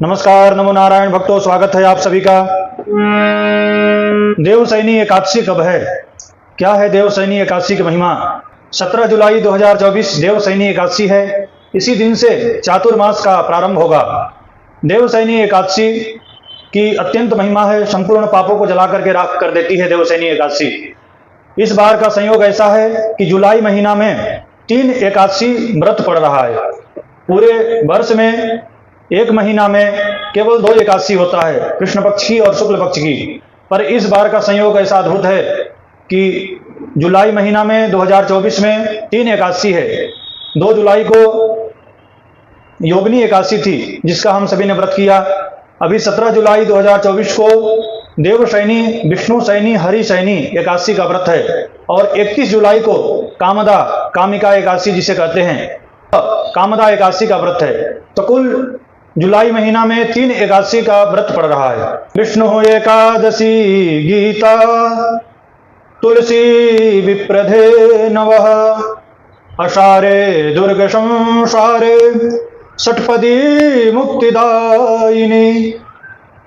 नमस्कार, नमो नारायण भक्तों, स्वागत है आप सभी का। देवशयनी एकादशी कब है? क्या है देवशयनी एकादशी की महिमा? 17 जुलाई 2024 देवशयनी एकादशी है। इसी दिन से चातुर्मास का प्रारंभ होगा। देवशयनी एकादशी की अत्यंत महिमा है। संपूर्ण पापों को जला करके राख कर देती है देवशयनी एकादशी। इस बार का संयोग ऐसा है कि जुलाई महीना में 3 एकादशी व्रत पड़ रहा है। पूरे वर्ष में एक महीना में केवल 2 एकादशी होता है, कृष्ण पक्ष की और शुक्ल पक्ष की। पर इस बार का संयोग ऐसा अद्भुत है कि जुलाई महीना में 2024 में 3 एकादशी है। 2 जुलाई को योगिनी एकादशी थी जिसका हम सभी ने व्रत किया। अभी 17 जुलाई 2024 को देवशयनी, विष्णु शयनी, हरि शयनी एकादशी का व्रत है। और 31 जुलाई को कामदा, कामिका एकादशी जिसे कहते हैं, कामदा एकादशी का व्रत है। तो कुल जुलाई महीना में 3 एकादशी का व्रत पड़ रहा है। विष्णु एकादशी गीता, तुलसी विप्रधे नवः, अषाढ़े दुर्ग संसारे, षटपदी मुक्तिदायिनी।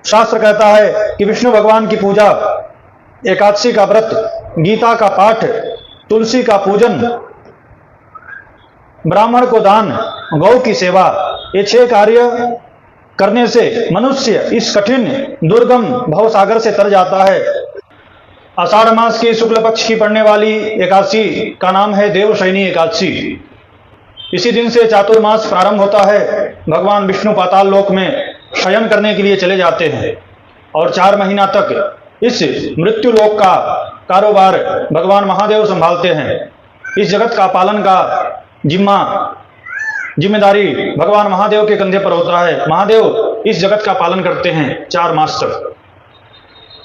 शास्त्र कहता है कि विष्णु भगवान की पूजा, एकादशी का व्रत, गीता का पाठ, तुलसी का पूजन, ब्राह्मण को दान, गौ की सेवा, ये 6 कार्य करने से मनुष्य इस कठिन दुर्गम भवसागर से तर जाता है। आषाढ़ मास की शुक्ल पक्ष की पड़ने वाली एकादशी का नाम है देवशयनी एकादशी। इसी दिन से चातुर्मास प्रारंभ होता है। भगवान विष्णु पाताल लोक में शयन करने के लिए चले जाते हैं और 4 महीना तक इस मृत्यु लोक का कारोबार भगवान महादेव संभालते हैं। इस जगत का पालन का जिम्मेदारी भगवान महादेव के कंधे पर होता है। महादेव इस जगत का पालन करते हैं 4 मास तक।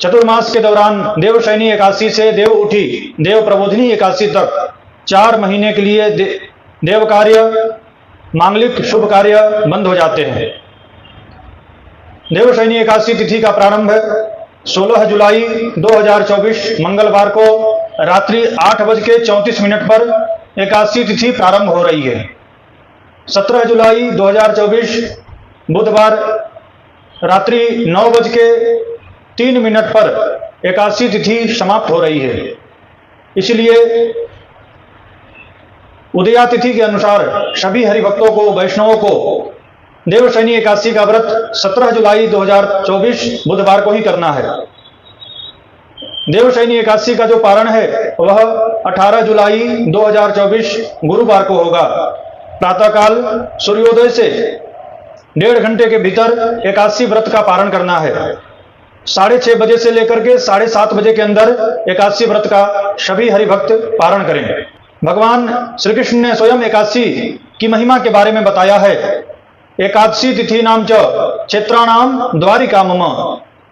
चतुर्मास के दौरान देवशयनी एकादशी से देव उठी देव प्रबोधिनी एकादशी तक 4 महीने के लिए देव कार्य, मांगलिक शुभ कार्य बंद हो जाते हैं। देवशयनी एकादशी तिथि का प्रारंभ 16 जुलाई 2024 मंगलवार को रात्रि 8:34 पर एकादशी तिथि प्रारंभ हो रही है। 17 जुलाई 2024 बुधवार रात्रि 9:03 पर एकादशी तिथि समाप्त हो रही है। इसलिए उदया तिथि के अनुसार सभी हरिभक्तों को, वैष्णवों को देवशयनी एकादशी का व्रत 17 जुलाई 2024 बुधवार को ही करना है। देवशयनी एकादशी का जो पारण है वह 18 जुलाई 2024 गुरुवार को होगा। प्रातःकाल सूर्योदय से 1.5 घंटे के भीतर एकादशी व्रत का पारण करना है। 6:30 बजे से लेकर के 7:30 बजे के अंदर एकादशी व्रत का सभी हरिभक्त पारण करें। भगवान श्री कृष्ण ने स्वयं एकादशी की महिमा के बारे में बताया है। एकादशी तिथि नाम च क्षेत्राणाम द्वारिका मम।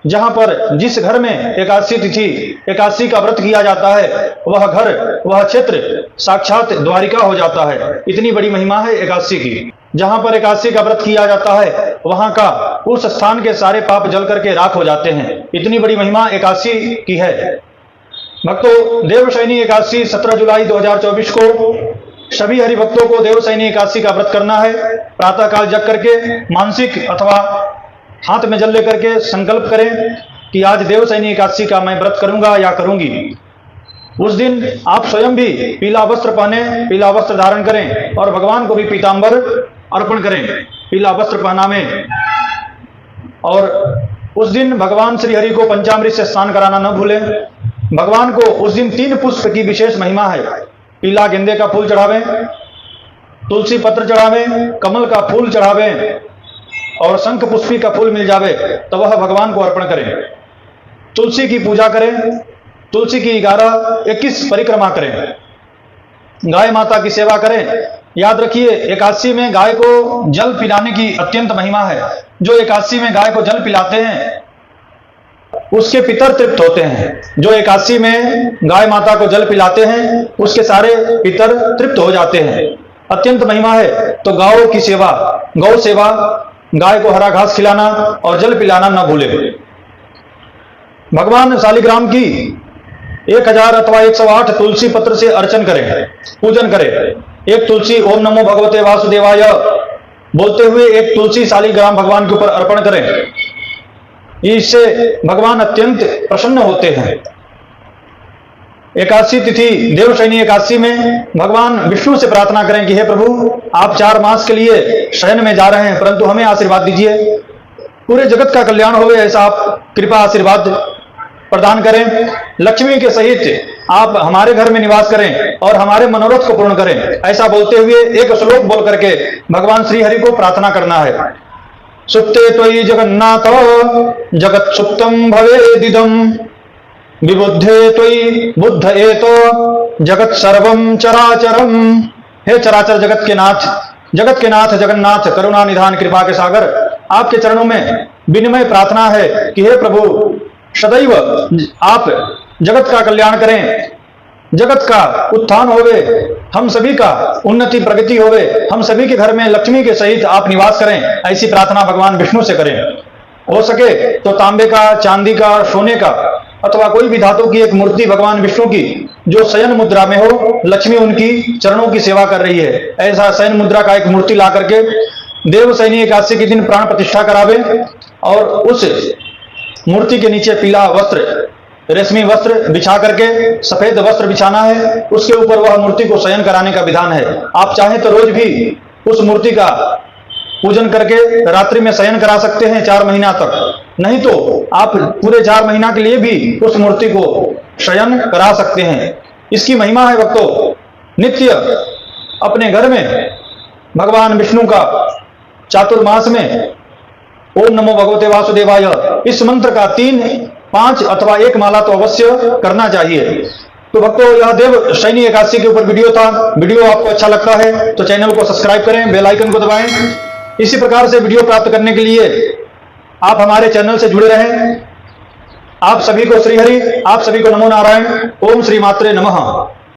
जहां पर जिस घर में एकादशी तिथि, एकादशी का व्रत किया जाता है वह घर, वह क्षेत्र साक्षात द्वारिका हो जाता है। इतनी बड़ी महिमा है एकादशी की। जहां पर एकादशी का व्रत किया जाता है वहां का, उस स्थान के सारे पाप जल करके राख हो जाते हैं। इतनी बड़ी महिमा एकादशी की है। भक्तों, देवशयनी एकादशी 17 जुलाई 2024 को सभी हरिभक्तों को देवशयनी एकादशी का व्रत करना है। प्रातःकाल जग करके मानसिक अथवा हाथ में जल लेकर के संकल्प करें कि आज देवशयनी एकादशी का मैं व्रत करूंगा या करूंगी। उस दिन आप स्वयं भी पीला वस्त्र पहने, पीला वस्त्र धारण करें और भगवान को भी पीतांबर अर्पण करें, पीला वस्त्र पहनावें। और उस दिन भगवान श्री हरि को पंचामृत से स्नान कराना न भूलें। भगवान को उस दिन 3 पुष्प की विशेष महिमा है। पीला गेंदे का फूल चढ़ावें, तुलसी पत्र चढ़ावें, कमल का फूल चढ़ावें और शंख पुष्पी का फूल मिल जावे तो वह भगवान को अर्पण करें। तुलसी की पूजा करें, तुलसी की 21 परिक्रमा करें, गाय माता की सेवा करें। याद रखिए, एकादशी में गाय को जल पिलाने की अत्यंत महिमा है। जो एकादशी में गाय को जल पिलाते हैं उसके पितर तृप्त होते हैं। जो एकादशी में गाय माता को जल पिलाते हैं उसके सारे पितर तृप्त हो जाते हैं। अत्यंत महिमा है। तो गायों की सेवा, गौ सेवा, गाय को हरा घास खिलाना और जल पिलाना न भूले। भगवान शालिग्राम की 1000 अथवा 108 तुलसी पत्र से अर्चन करें, पूजन करें। एक तुलसी ओम नमो भगवते वासुदेवाय बोलते हुए एक तुलसी शालिग्राम भगवान के ऊपर अर्पण करें। इससे भगवान अत्यंत प्रसन्न होते हैं। एकादशी तिथि देवशयनी एकादशी में भगवान विष्णु से प्रार्थना करें कि हे प्रभु, आप 4 मास के लिए शयन में जा रहे हैं, परंतु हमें आशीर्वाद दीजिए, पूरे जगत का कल्याण होवे ऐसा आप कृपा आशीर्वाद प्रदान करें। लक्ष्मी के सहित आप हमारे घर में निवास करें और हमारे मनोरथ को पूर्ण करें, ऐसा बोलते हुए एक श्लोक बोल करके भगवान श्री हरि को प्रार्थना करना है। सुप्ते त्वयि जगन्नाथ जगत सुप्तम भवेदिदम, विबुद्धे त्वयि बुद्ध एतो जगत सर्वम चराचरम। हे चराचर जगत के नाथ जगन्नाथ, करुणा निधान कृपा के सागर, आपके चरणों में विनम्र प्रार्थना है कि हे प्रभु, सदैव आप जगत का कल्याण करें, जगत का उत्थान होवे, हम सभी का उन्नति प्रगति होवे, हम सभी के घर में लक्ष्मी के सहित आप निवास करें, ऐसी प्रार्थना भगवान विष्णु से करें। हो सके तो तांबे का, चांदी का, सोने का अथवा कोई भी धातु की एक मूर्ति भगवान विष्णु की जो शयन मुद्रा में हो, लक्ष्मी उनकी चरणों की सेवा कर रही है, ऐसा शयन मुद्रा का एक मूर्ति ला करके देवशयनी एकादशी के दिन प्राण प्रतिष्ठा करावे और उस मूर्ति के नीचे पीला वस्त्र, रेशमी वस्त्र बिछा करके सफेद वस्त्र बिछाना है, उसके ऊपर वह मूर्ति को शयन कराने का विधान है। आप चाहें तो रोज भी उस मूर्ति का पूजन करके रात्रि में शयन करा सकते हैं 4 महीना तक, नहीं तो आप पूरे 4 महीना के लिए भी उस मूर्ति को शयन करा सकते हैं। इसकी महिमा है भक्तों, नित्य अपने घर में भगवान विष्णु का चातुर्मास में ओम नमो भगवते वासुदेवाय इस मंत्र का 3, 5 अथवा 1 माला तो अवश्य करना चाहिए। तो भक्तों, यह देवशयनी एकादशी के ऊपर वीडियो था। वीडियो आपको अच्छा लगता है तो चैनल को सब्सक्राइब करें, बेल आइकन को दबाएं। इसी प्रकार से वीडियो प्राप्त करने के लिए आप हमारे चैनल से जुड़े रहें। आप सभी को श्री हरि, आप सभी को नमो नारायण। ओम श्री मात्रे नमः।